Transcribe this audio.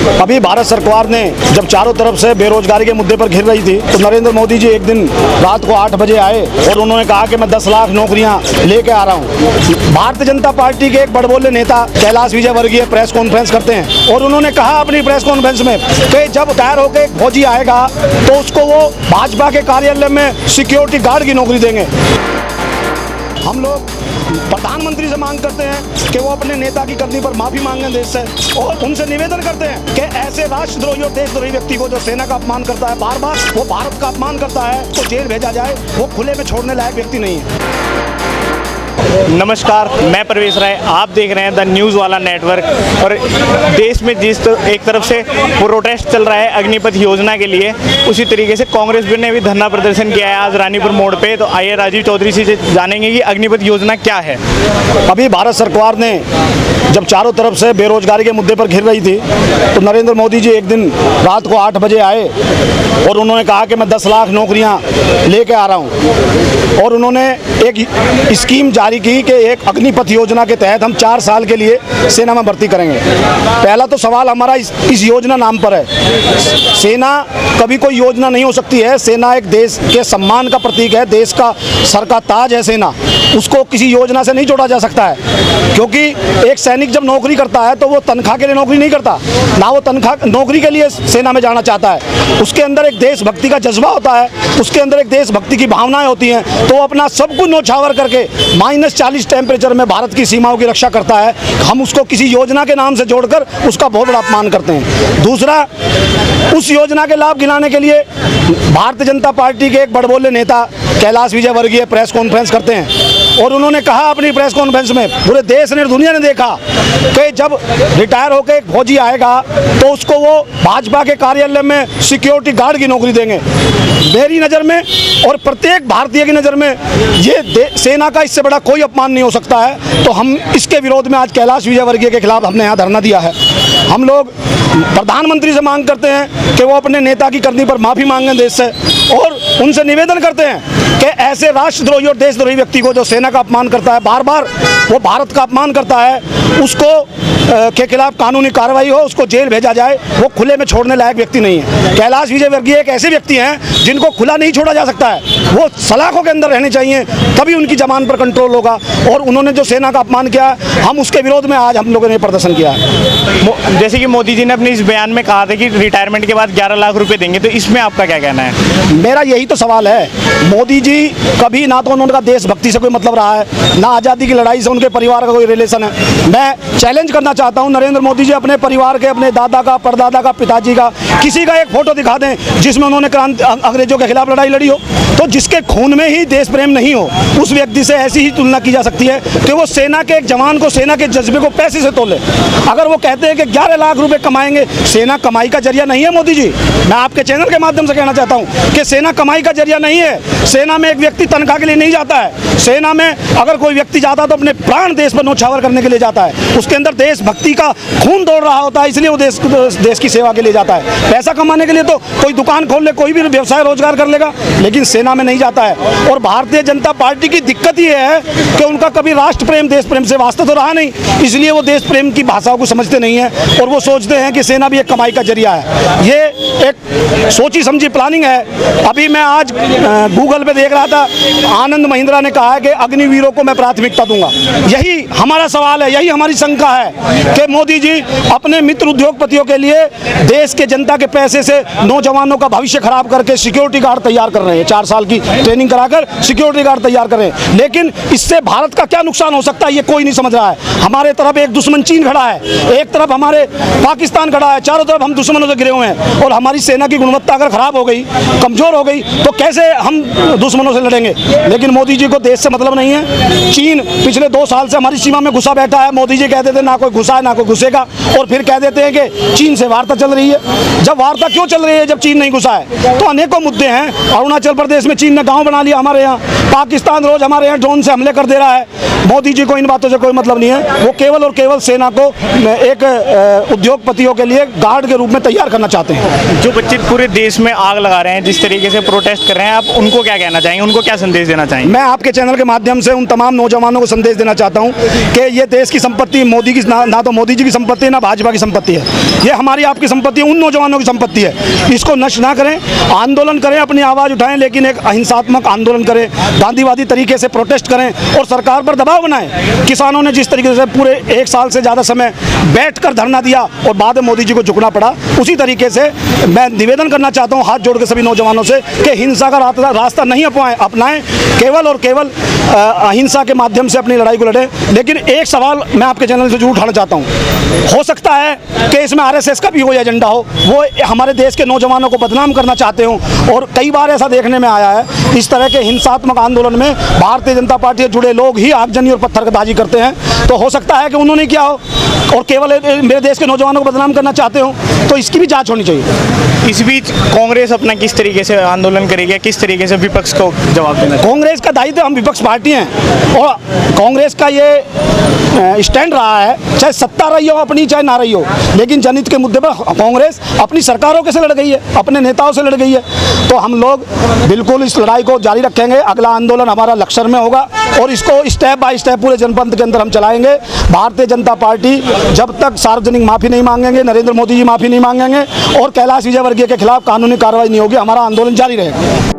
अभी भारत सरकार ने जब चारों तरफ से बेरोजगारी के मुद्दे पर घिर रही थी तो नरेंद्र मोदी जी एक दिन रात को 8 बजे आए और उन्होंने कहा कि मैं 10 लाख नौकरियां लेके आ रहा हूं। भारतीय जनता पार्टी के एक बड़बोले नेता कैलाश विजयवर्गीय प्रेस कॉन्फ्रेंस करते हैं और उन्होंने कहा अपनी प्रेस कॉन्फ्रेंस में कि जब रिटायर होकर एक फौजी आएगा तो उसको वो भाजपा के कार्यालय में सिक्योरिटी गार्ड की नौकरी देंगे। हम लोग प्रधानमंत्री से मांग करते हैं कि वो अपने नेता की करनी पर माफी मांगें देश से और उनसे निवेदन करते हैं कि ऐसे राष्ट्रद्रोही और देशद्रोही व्यक्ति को जो सेना का अपमान करता है, बार बार वो भारत का अपमान करता है, तो जेल भेजा जाए। वो खुले में छोड़ने लायक व्यक्ति नहीं है। नमस्कार, मैं प्रवेश राय, आप देख रहे हैं द न्यूज़ वाला नेटवर्क। और देश में जिस एक तरफ से प्रोटेस्ट चल रहा है अग्निपथ योजना के लिए, उसी तरीके से कांग्रेस ने भी धरना प्रदर्शन किया है आज रानीपुर मोड़ पे। तो आइए राजीव चौधरी से जानेंगे कि अग्निपथ योजना क्या है। अभी भारत सरकार ने जब चारों तरफ से बेरोजगारी के मुद्दे पर घिर रही थी तो नरेंद्र मोदी जी एक दिन रात को 8 बजे आए और उन्होंने कहा कि मैं 10 लाख नौकरियां लेके आ रहा हूं। और उन्होंने एक स्कीम जारी की कि एक अग्निपथ योजना के तहत हम 4 साल के लिए सेना में भर्ती करेंगे। पहला तो सवाल हमारा इस योजना नाम पर है। सेना कभी कोई योजना नहीं हो सकती है। सेना एक देश के सम्मान का प्रतीक है, देश का सर का ताज है सेना। उसको किसी योजना से नहीं जोड़ा जा सकता है, क्योंकि एक सैनिक जब नौकरी करता है तो वो तनख्वाह के लिए नौकरी नहीं करता, ना वो तनख्वाह नौकरी के लिए सेना में जाना चाहता है। उसके अंदर एक देशभक्ति का जज्बा होता है, उसके अंदर एक देशभक्ति की भावनाएं होती हैं। तो अपना सब कुछ न्यौछावर करके -40 टेम्परेचर में भारत की सीमाओं की रक्षा करता है। हम उसको किसी योजना के नाम से जोड़कर उसका बहुत बड़ा अपमान करते हैं। दूसरा, उस योजना के लाभ गिनाने के लिए भारतीय जनता पार्टी के एक बड़बोले नेता कैलाश विजयवर्गीय प्रेस कॉन्फ्रेंस करते हैं और उन्होंने कहा अपनी प्रेस कॉन्फ्रेंस में, पूरे देश ने दुनिया ने देखा कि जब रिटायर होकर एक फौजी आएगा तो उसको वो भाजपा के कार्यालय में सिक्योरिटी गार्ड की नौकरी देंगे। मेरी नज़र में और प्रत्येक भारतीय की नज़र में ये सेना का इससे बड़ा कोई अपमान नहीं हो सकता है। तो हम इसके विरोध में आज कैलाश विजयवर्गीय के खिलाफ हमने यहाँ धरना दिया है। हम लोग प्रधानमंत्री से मांग करते हैं कि वो अपने नेता की करनी पर माफ़ी मांगें देश से और उनसे निवेदन करते हैं कि ऐसे राष्ट्रद्रोही और देशद्रोही व्यक्ति को जो सेना का अपमान करता है, बार बार वो भारत का अपमान करता है, उसको के खिलाफ कानूनी कार्रवाई हो, उसको जेल भेजा जाए। वो खुले में छोड़ने लायक व्यक्ति नहीं है। कैलाश विजयवर्गीय एक ऐसे व्यक्ति हैं जिनको खुला नहीं छोड़ा जा सकता है। वो सलाखों के अंदर रहने चाहिए, तभी उनकी जबान पर कंट्रोल होगा। और उन्होंने जो सेना का अपमान किया, हम उसके विरोध में आज हम लोगों ने प्रदर्शन किया है। जैसे कि मोदी जी ने अपने इस बयान में कहा था कि रिटायरमेंट के बाद 11 लाख रुपए देंगे, तो इसमें आपका क्या कहना है? मेरा यही तो सवाल है। मोदी जी कभी ना तो उनका देशभक्ति से कोई मतलब रहा है, ना आज़ादी की लड़ाई से उनके परिवार का कोई रिलेशन है। मैं चैलेंज करना चाहता हूं, नरेंद्र मोदी जी अपने परिवार के, अपने दादा का, परदादा का, पिताजी का, किसी का एक फोटो दिखा दें जिसमें उन्होंने अंग्रेजों के खिलाफ लड़ाई लड़ी हो। तो जिसके खून में ही देश प्रेम नहीं हो, उस व्यक्ति से ऐसी ही तुलना की जा सकती है कि वो सेना के एक जवान को, सेना के जज्बे को पैसे से तोले। अगर वो कहते हैं कि 11 लाख रुपए कमाएंगे, सेना कमाई का जरिया नहीं है मोदी जी। मैं आपके चैनल के माध्यम से कहना चाहता हूं कि सेना कमाई का जरिया नहीं है। सेना में एक व्यक्ति तनख्वाह के लिए नहीं जाता है। सेना में अगर कोई व्यक्ति जाता है तो अपने प्राण देश पर न्यौछावर करने के लिए जाता है। उसके अंदर देशभक्ति का खून दौड़ रहा होता है, इसलिए वो देश की सेवा के लिए जाता है। पैसा कमाने के लिए तो कोई दुकान खोल ले, कोई भी व्यवसाय रोजगार कर लेगा, लेकिन सेना में नहीं जाता है। और भारतीय जनता पार्टी की दिक्कत ये है कि उनका कभी राष्ट्र प्रेम, देश प्रेम से वास्ता तो रहा नहीं, इसलिए वो देश प्रेम की भाषाओं को समझते नहीं है और वो सोचते हैं कि सेना भी एक कमाई का जरिया है। ये एक सोची समझी प्लानिंग है। अभी मैं आज गूगल पे देख रहा था, आनंद महिंद्रा ने कहा है कि अग्निवीरों को मैं प्राथमिकता दूंगा। यही हमारा सवाल है, यही हमारी शंका है कि मोदी जी अपने मित्र उद्योगपतियों के लिए देश के जनता के पैसे से नौजवानों का भविष्य खराब करके सिक्योरिटी गार्ड तैयार कर रहे हैं। 4 साल की ट्रेनिंग कराकर सिक्योरिटी गार्ड तैयार कर रहे हैं। लेकिन इससे भारत का क्या नुकसान हो सकता है, ये कोई नहीं समझ रहा है। हमारे तरफ एक दुश्मन चीन खड़ा है, एक तरफ हमारे पाकिस्तान खड़ा है, चारों तरफ हम दुश्मनों से घिरे हुए हैं। और हमारी सेना की गुणवत्ता अगर खराब हो गई, कमजोर हो गई, तो कैसे हम दुश्मनों से लड़ेंगे? लेकिन मोदी जी को देश से मतलब नहीं है। चीन पिछले 2 साल से हमारी सीमा में घुसा बैठा है। मोदी जी कहते थे ना कोई घुसा है ना कोई घुसेगा, और फिर कह देते हैं कि चीन से वार्ता चल रही है। जब वार्ता क्यों चल रही है जब चीन नहीं घुसा है? तो अनेकों मुद्दे हैं। अरुणाचल प्रदेश में चीन ने गांव बना लिया हमारे यहाँ, पाकिस्तान रोज हमारे यहाँ ड्रोन से हमले कर दे रहा है। मोदी जी को इन बातों से कोई मतलब नहीं है। वो केवल और केवल सेना को एक उद्योगपतियों के लिए गार्ड के रूप में तैयार करना चाहते हैं। जो बच्चे पूरे देश में आग लगा रहे हैं, जिस तरीके से प्रोटेस्ट कर रहे हैं, आप उनको क्या कहना चाहेंगे, उनको क्या संदेश देना चाहेंगे? मैं आपके चैनल के माध्यम से उन तमाम नौजवानों को संदेश देना चाहता हूं कि ये देश की संपत्ति मोदी की ना तो मोदी जी की संपत्ति है ना भाजपा की संपत्ति है। ये हमारी आपकी संपत्ति है, उन नौजवानों की संपत्ति है। इसको नष्ट ना करें, आंदोलन करें, अपनी आवाज़ उठाएं, लेकिन एक अहिंसात्मक आंदोलन करें, गांधीवादी तरीके से प्रोटेस्ट करें और सरकार पर दबाव बनाएं। किसानों ने जिस तरीके से पूरे 1 साल से ज़्यादा समय बैठकर धरना दिया और बाद में मोदी जी को झुकना पड़ा, उसी तरीके से मैं निवेदन करना चाहता हूं हाथ जोड़ के सभी नौजवानों से कि हिंसा का रास्ता नहीं अपनाएं, केवल और केवल अहिंसा के माध्यम से अपनी लड़ाई को लड़ें। लेकिन एक सवाल मैं आपके चैनल से जरूर उठाना चाहता हूं, हो सकता है कि इसमें आरएसएस का भी कोई एजेंडा हो, वो हमारे देश के नौजवानों को बदनाम करना चाहते हो, और कई बार ऐसा देखने में आया है इस तरह के हिंसात्मक आंदोलन में भारतीय जनता पार्टी से जुड़े लोग ही आगजनी और पत्थरबाजी करते हैं। तो हो सकता है कि उन्होंने किया हो और केवल मेरे देश के नौजवानों को बदनाम करना चाहते हो, तो इसकी भी जांच होनी चाहिए। इस बीच कांग्रेस अपना किस तरीके से आंदोलन करेगी, किस तरीके से विपक्ष को जवाब देना? कांग्रेस का दायित्व, हम विपक्ष पार्टी हैं और कांग्रेस का ये स्टैंड रहा है, चाहे सत्ता रही हो अपनी चाहे ना रही हो, लेकिन जनहित के मुद्दे पर कांग्रेस अपनी सरकारों के से लड़ गई है, अपने नेताओं से लड़ गई है। तो हम लोग बिल्कुल इस लड़ाई को जारी रखेंगे। अगला आंदोलन हमारा लक्सर में होगा और इसको स्टेप बाय स्टेप पूरे जनपद के अंदर हम चलाएंगे। भारतीय जनता पार्टी जब तक सार्वजनिक माफ़ी नहीं मांगेंगे, नरेंद्र मोदी जी माफ़ी नहीं मांगेंगे और कैलाश विजयवर्गीय के खिलाफ कानूनी कार्रवाई नहीं होगी, हमारा आंदोलन जारी रहेगा।